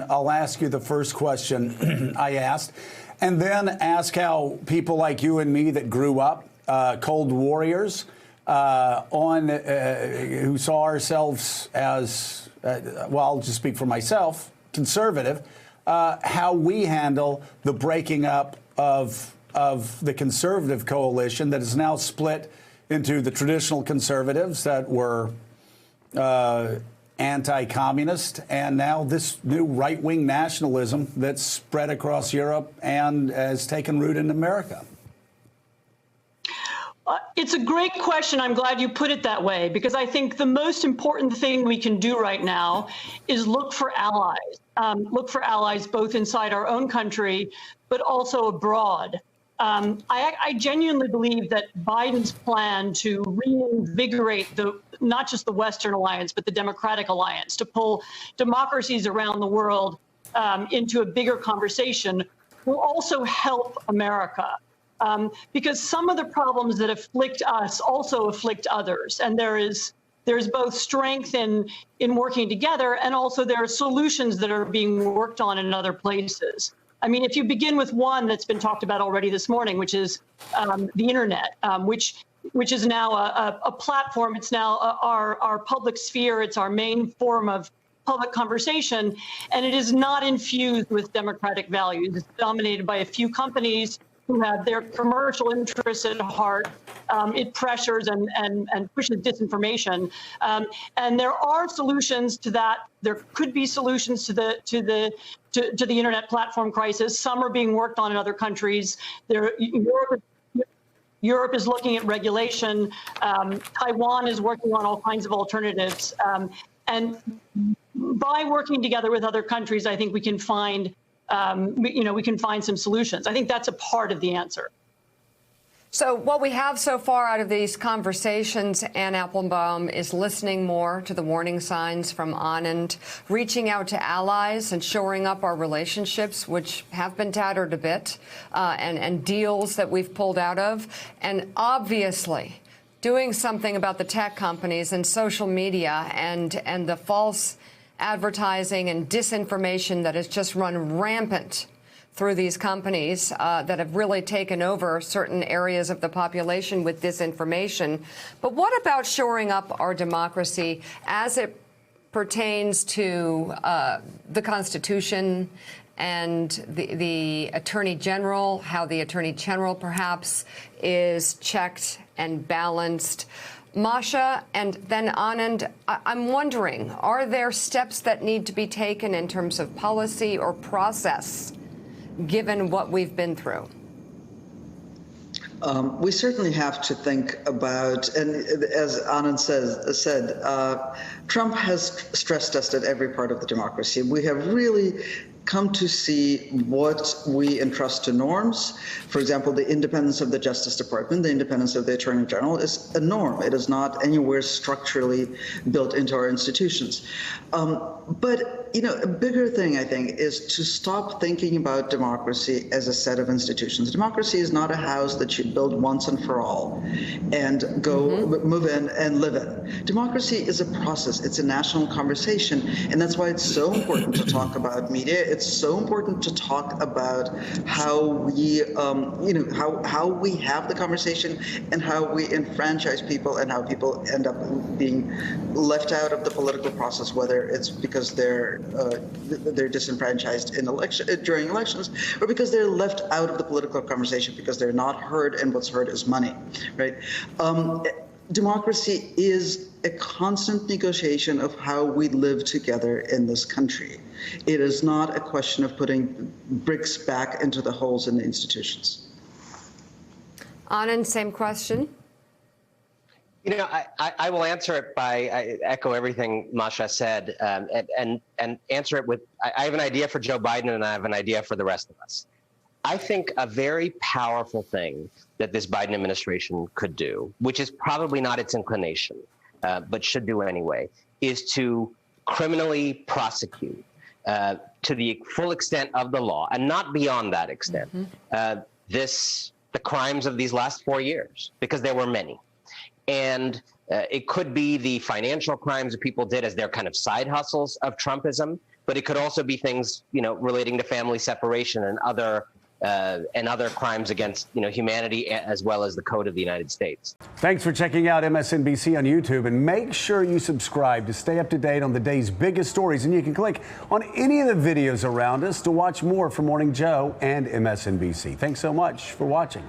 I'll ask you the first question I asked, and then ask how people like you and me that grew up cold warriors who saw ourselves as, well, I'll just speak for myself, conservative, how we handle the breaking up of the conservative coalition that is now split into the traditional conservatives that were anti-communist, and now this new right-wing nationalism that's spread across Europe and has taken root in America? It's a great question. I'm glad you put it that way, because I think the most important thing we can do right now is look for allies. Look for allies both inside our own country, but also abroad. I genuinely believe that Biden's plan to reinvigorate not just the Western alliance, but the Democratic alliance, to pull democracies around the world into a bigger conversation, will also help America. Because some of the problems that afflict us also afflict others. And there's both strength in working together, and also there are solutions that are being worked on in other places. I mean, if you begin with one that's been talked about already this morning, which is the internet, which is now a platform. It's now our public sphere. It's our main form of public conversation, and it is not infused with democratic values. It's dominated by a few companies who have their commercial interests at heart. It pressures and pushes disinformation. And there are solutions to that. There could be solutions to the internet platform crisis. Some are being worked on in other countries. Europe is looking at regulation. Taiwan is working on all kinds of alternatives. And by working together with other countries, I think we can find we can find some solutions. I think that's a part of the answer. So what we have so far out of these conversations, Anne Applebaum, is listening more to the warning signs from Anand, reaching out to allies and shoring up our relationships, which have been tattered a bit, and deals that we've pulled out of, and obviously doing something about the tech companies and social media and the false advertising and disinformation that has just run rampant through these companies that have really taken over certain areas of the population with disinformation. But what about shoring up our democracy as it pertains to the Constitution and the Attorney General, how the Attorney General perhaps is checked and balanced? Masha and then Anand, I'm wondering, are there steps that need to be taken in terms of policy or process, given what we've been through? We certainly have to think about, and as Anand said, Trump has stress tested every part of the democracy. We have really come to see what we entrust to norms. For example, the independence of the Justice Department, the independence of the Attorney General is a norm. It is not anywhere structurally built into our institutions. But, you know, a bigger thing, I think, is to stop thinking about democracy as a set of institutions. Democracy is not a house that you build once and for all and go move in and live in. Democracy is a process. It's a national conversation. And that's why it's so important to talk about media. It's so important to talk about how we, how we have the conversation and how we enfranchise people and how people end up being left out of the political process, whether it's because they're disenfranchised during elections, or because they're left out of the political conversation because they're not heard, and what's heard is money, right? Democracy is a constant negotiation of how we live together in this country. It is not a question of putting bricks back into the holes in the institutions. Anand, same question. You know, I will answer it by I echo everything Masha said, and answer it with I have an idea for Joe Biden and I have an idea for the rest of us. I think a very powerful thing that this Biden administration could do, which is probably not its inclination, but should do anyway, is to criminally prosecute to the full extent of the law, and not beyond that extent, the crimes of these last 4 years, because there were many. And it could be the financial crimes that people did as their kind of side hustles of Trumpism. but it could also be things, relating to family separation and other crimes against, humanity, as well as the Code of the United States. Thanks for checking out MSNBC on YouTube, and make sure you subscribe to stay up to date on the day's biggest stories. And you can click on any of the videos around us to watch more from Morning Joe and MSNBC. Thanks so much for watching.